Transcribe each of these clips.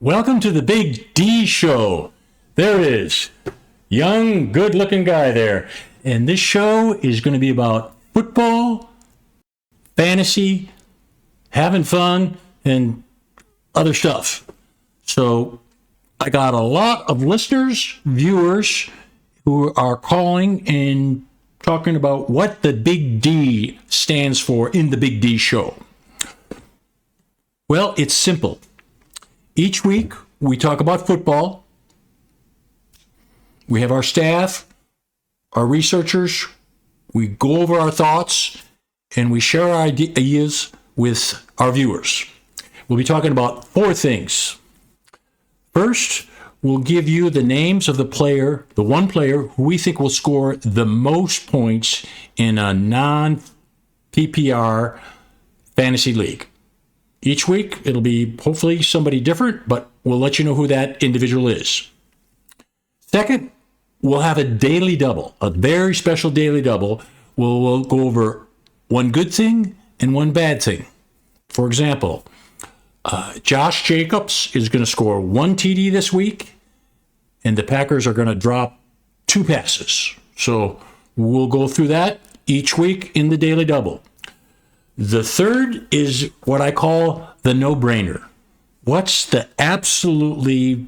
Welcome to the Big D Show. There it is. Young, good-looking guy there. And this show is going to be about football, fantasy, having fun, and other stuff. So I got a lot of listeners, viewers, who are calling and talking about what the Big D stands for in the Big D Show. Well, it's simple. Each week, we talk about football. We have our staff, our researchers. We go over our thoughts, and we share our ideas with our viewers. We'll be talking about four things. First, we'll give you the names of the one player who we think will score the most points in a non-PPR fantasy league. Each week, it'll be hopefully somebody different, but we'll let you know who that individual is. Second, we'll have a daily double, a very special daily double. We'll go over one good thing and one bad thing. For example, Josh Jacobs is going to score one TD this week, and the Packers are going to drop two passes. So we'll go through that each week in the daily double. The third is what I call the no-brainer. What's the absolutely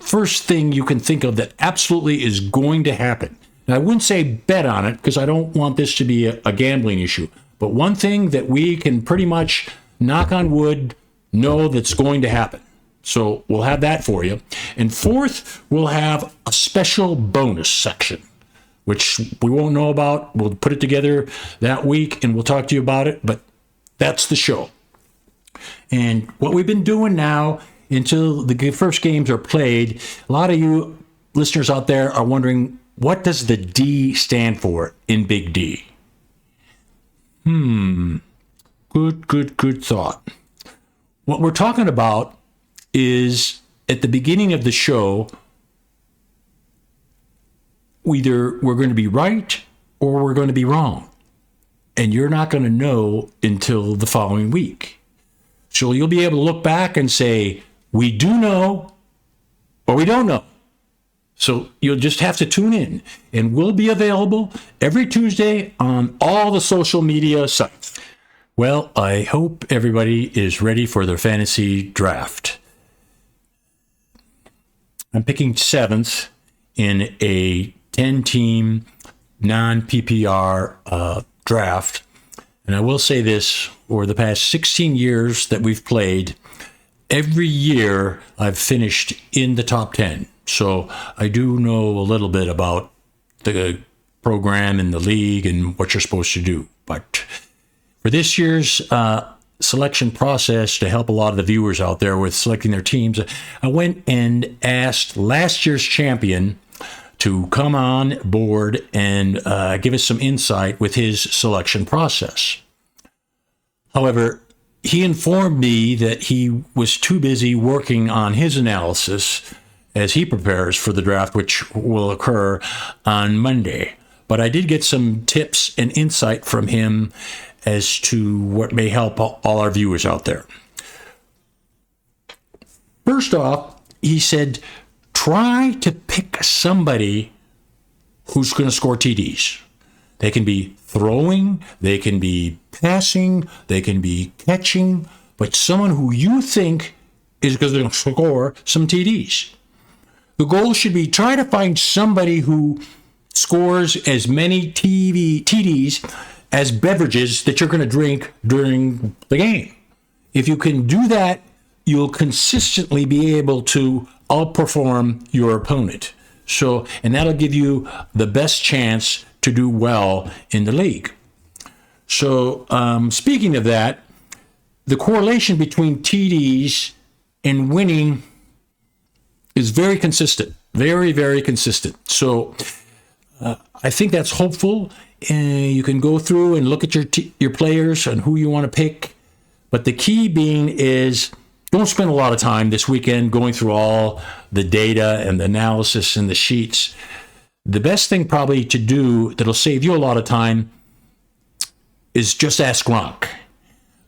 first thing you can think of that absolutely is going to happen? And I wouldn't say bet on it because I don't want this to be a gambling issue. But one thing that we can pretty much, knock on wood, know that's going to happen. So we'll have that for you. And fourth, we'll have a special bonus section, which we won't know about. We'll put it together that week, and we'll talk to you about it, but that's the show. And what we've been doing now until the first games are played, a lot of you listeners out there are wondering, what does the D stand for in Big D? Good thought. What we're talking about is at the beginning of the show, either we're going to be right or we're going to be wrong. And you're not going to know until the following week. So you'll be able to look back and say, we do know or we don't know. So you'll just have to tune in. And we'll be available every Tuesday on all the social media sites. Well, I hope everybody is ready for their fantasy draft. I'm picking seventh in a 10-team non-PPR draft. And I will say this, over the past 16 years that we've played, every year I've finished in the top 10. So I do know a little bit about the program and the league and what you're supposed to do. But for this year's selection process, to help a lot of the viewers out there with selecting their teams, I went and asked last year's champion to come on board and give us some insight with his selection process. However, he informed me that he was too busy working on his analysis as he prepares for the draft, which will occur on Monday. But I did get some tips and insight from him as to what may help all our viewers out there. First off, he said, try to pick somebody who's going to score TDs. They can be throwing, they can be passing, they can be catching, but someone who you think is going to score some TDs. The goal should be try to find somebody who scores as many TDs as beverages that you're going to drink during the game. If you can do that, you'll consistently be able to outperform your opponent. So, and that'll give you the best chance to do well in the league. So, speaking of that, the correlation between TDs and winning is very consistent, very, very consistent. So, I think that's hopeful. You can go through and look at your players and who you want to pick. But the key being is don't spend a lot of time this weekend going through all the data and the analysis and the sheets. The best thing probably to do that'll save you a lot of time is just ask Gronk.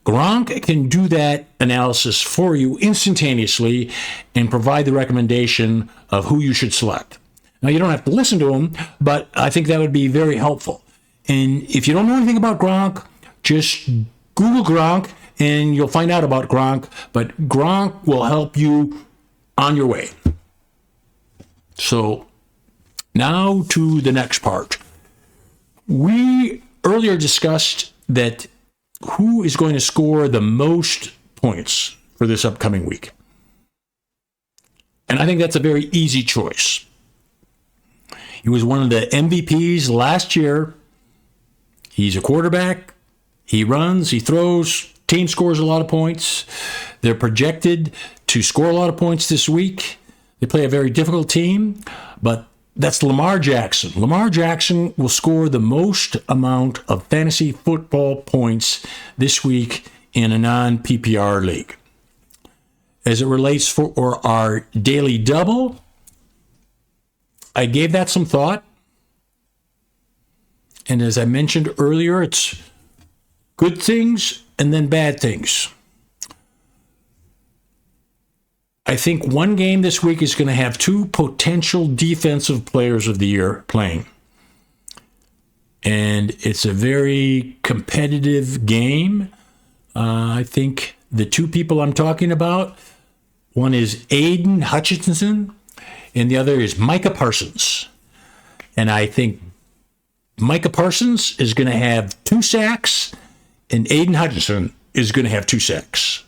Gronk can do that analysis for you instantaneously and provide the recommendation of who you should select. Now, you don't have to listen to him, but I think that would be very helpful. And if you don't know anything about Gronk, just Google Gronk and you'll find out about Gronk. But Gronk will help you on your way. So now to the next part. We earlier discussed that who is going to score the most points for this upcoming week. And I think that's a very easy choice. He was one of the MVPs last year. He's a quarterback. He runs, he throws, team scores a lot of points. They're projected to score a lot of points this week. They play a very difficult team, but that's Lamar Jackson. Lamar Jackson will score the most amount of fantasy football points this week in a non-PPR league. As it relates for our daily double, I gave that some thought. And as I mentioned earlier, it's good things and then bad things. I think one game this week is going to have two potential defensive players of the year playing. And it's a very competitive game. I think the two people I'm talking about, one is Aiden Hutchinson, and the other is Micah Parsons. And I think Micah Parsons is going to have 2 sacks, and Aiden Hutchinson is going to have 2 sacks.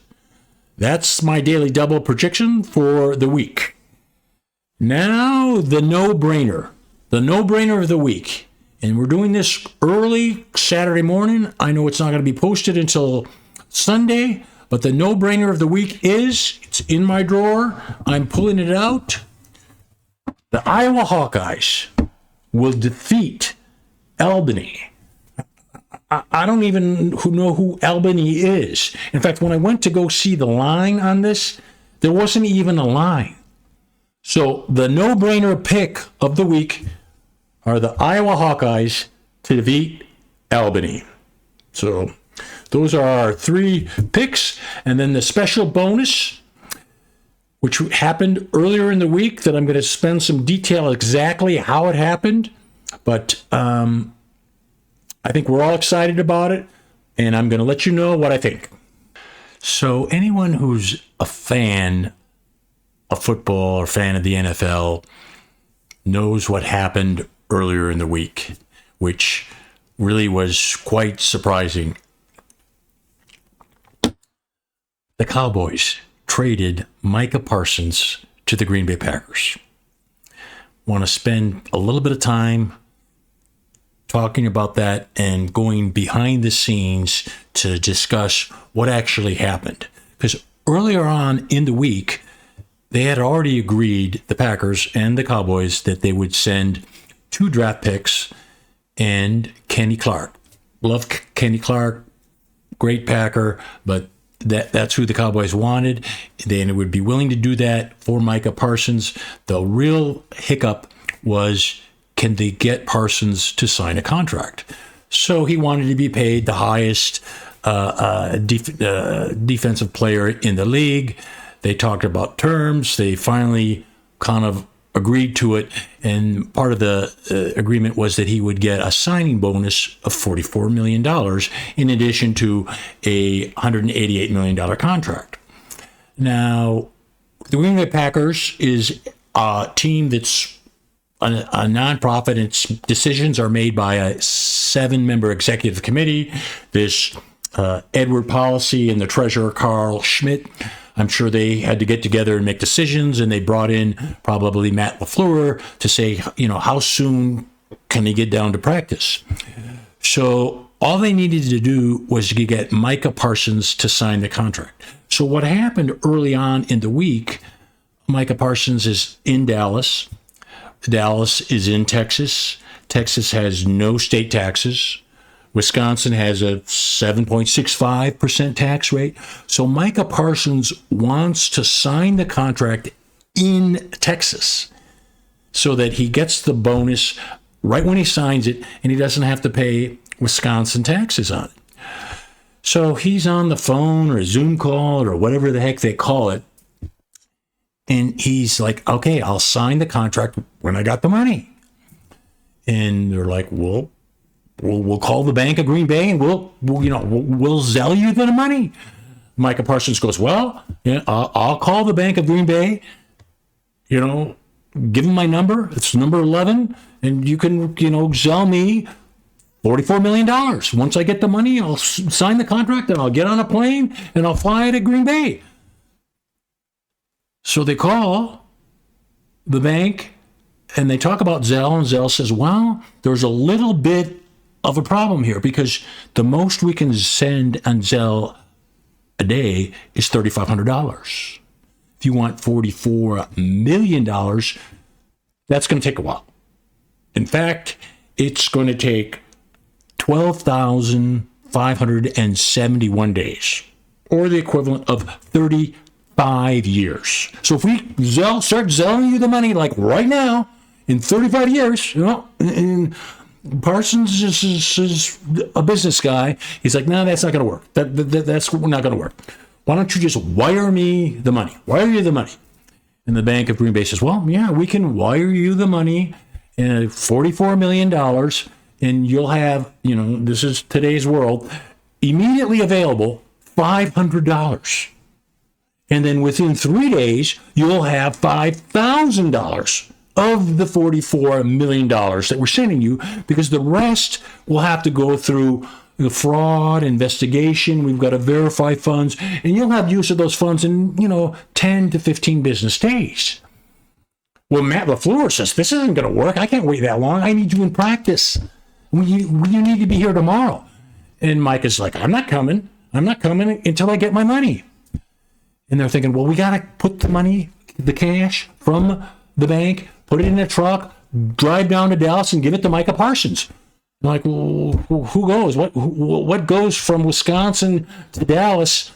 That's my daily double prediction for the week. Now, the no-brainer. The no-brainer of the week. And we're doing this early Saturday morning. I know it's not going to be posted until Sunday, but the no-brainer of the week is, it's in my drawer. I'm pulling it out. The Iowa Hawkeyes will defeat Albany. I don't even know who Albany is. In fact, when I went to go see the line on this, there wasn't even a line. So the no-brainer pick of the week are the Iowa Hawkeyes to defeat Albany. So those are our 3 picks. And then the special bonus, which happened earlier in the week, that I'm going to spend some detail exactly how it happened. But I think we're all excited about it, and I'm going to let you know what I think. So anyone who's a fan of football or fan of the NFL knows what happened earlier in the week, which really was quite surprising. The Cowboys traded Micah Parsons to the Green Bay Packers. Want to spend a little bit of time talking about that and going behind the scenes to discuss what actually happened. Because earlier on in the week, they had already agreed, the Packers and the Cowboys, that they would send 2 draft picks and Kenny Clark. Love Kenny Clark, great Packer, but that's who the Cowboys wanted. They would be willing to do that for Micah Parsons. The real hiccup was, can they get Parsons to sign a contract? So he wanted to be paid the highest defensive player in the league. They talked about terms. They finally kind of agreed to it. And part of the agreement was that he would get a signing bonus of $44 million in addition to a $188 million contract. Now, the Green Bay Packers is a team that's a nonprofit, and its decisions are made by a 7-member executive committee. This Edward Policy and the treasurer, Carl Schmidt, I'm sure they had to get together and make decisions, and they brought in probably Matt LaFleur to say, how soon can he get down to practice? So all they needed to do was to get Micah Parsons to sign the contract. So what happened early on in the week, Micah Parsons is in Dallas. Dallas is in Texas. Texas has no state taxes. Wisconsin has a 7.65% tax rate. So Micah Parsons wants to sign the contract in Texas so that he gets the bonus right when he signs it and he doesn't have to pay Wisconsin taxes on it. So he's on the phone or a Zoom call or whatever the heck they call it. And he's like, okay, I'll sign the contract when I got the money. And they're like, well, we'll call the Bank of Green Bay and we'll Zelle you the money. Micah Parsons goes, well, yeah, I'll call the Bank of Green Bay, give them my number. It's number 11. And you can, Zelle me $44 million. Once I get the money, I'll sign the contract and I'll get on a plane and I'll fly to Green Bay. So they call the bank and they talk about Zelle, and Zelle says, well, there's a little bit of a problem here because the most we can send on Zelle a day is $3,500. If you want $44 million, that's going to take a while. In fact, it's going to take 12,571 days, or the equivalent of 35 years. So if we start zelling you the money like right now, in 35 years, and Parsons is a business guy. He's like, no, that's not going to work. That's not going to work. Why don't you just wire me the money? Wire you the money. And the Bank of Green Bay says, well, yeah, we can wire you the money, $44 million, and you'll have, this is today's world, immediately available $500. And then within 3 days, you'll have $5,000 of the $44 million that we're sending you, because the rest will have to go through the fraud investigation. We've got to verify funds, and you'll have use of those funds in, 10 to 15 business days. Well, Matt LaFleur says, this isn't going to work. I can't wait that long. I need you in practice. You need to be here tomorrow. And Mike is like, I'm not coming until I get my money. And they're thinking, well, we got to put the cash from the bank, put it in a truck, drive down to Dallas and give it to Micah Parsons. I'm like, well, who goes? What goes from Wisconsin to Dallas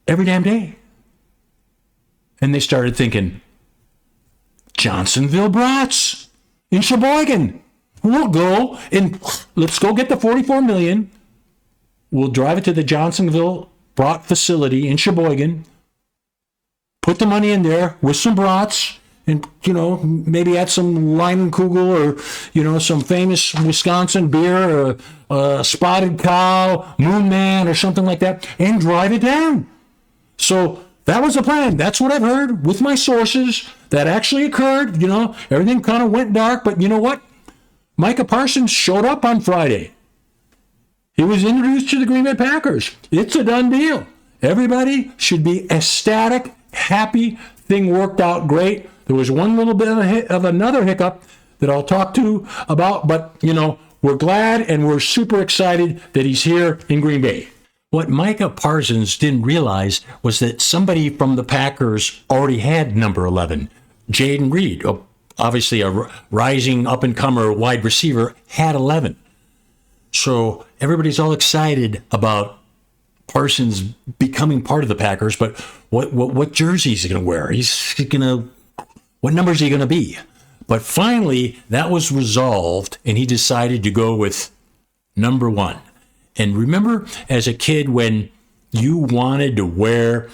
every damn day? And they started thinking, Johnsonville Brats in Sheboygan. We'll go and let's go get the $44 million. We'll drive it to the Johnsonville Brat facility in Sheboygan, put the money in there with some brats, and, maybe add some Leinenkugel or, some famous Wisconsin beer, or Spotted Cow, Moon Man, or something like that, and drive it down. So that was the plan. That's what I've heard with my sources. That actually occurred. Everything kind of went dark, but you know what? Micah Parsons showed up on Friday. He was introduced to the Green Bay Packers. It's a done deal. Everybody should be ecstatic, happy. Thing worked out great. There was one little bit of another hiccup that I'll talk to about, but, we're glad and we're super excited that he's here in Green Bay. What Micah Parsons didn't realize was that somebody from the Packers already had number 11. Jaden Reed, obviously a rising up-and-comer wide receiver, had 11. So everybody's all excited about Parsons becoming part of the Packers, but what jersey is he going to wear? What number is he going to be? But finally, that was resolved, and he decided to go with number 1. And remember, as a kid, when you wanted to wear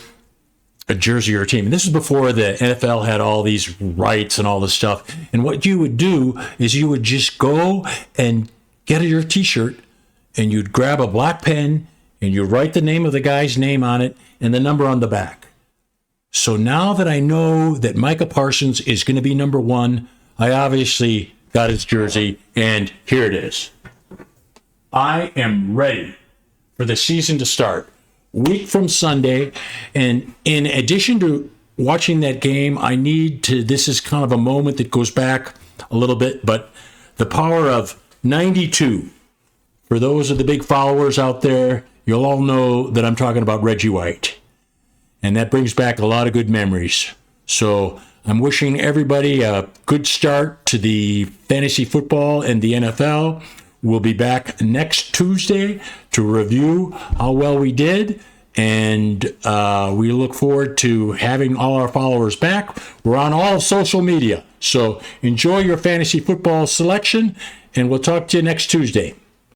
a jersey or a team, and this is before the NFL had all these rights and all this stuff, and what you would do is you would just go and get your T-shirt, and you'd grab a black pen, and you write the name of the guy's name on it and the number on the back. So now that I know that Micah Parsons is going to be number 1, I obviously got his jersey, and here it is. I am ready for the season to start. Week from Sunday, and in addition to watching that game, this is kind of a moment that goes back a little bit, but the power of 92. For those of the big followers out there, you'll all know that I'm talking about Reggie White. And that brings back a lot of good memories. So I'm wishing everybody a good start to the fantasy football and the NFL. We'll be back next Tuesday to review how well we did. And we look forward to having all our followers back. We're on all social media. So enjoy your fantasy football selection, and we'll talk to you next Tuesday.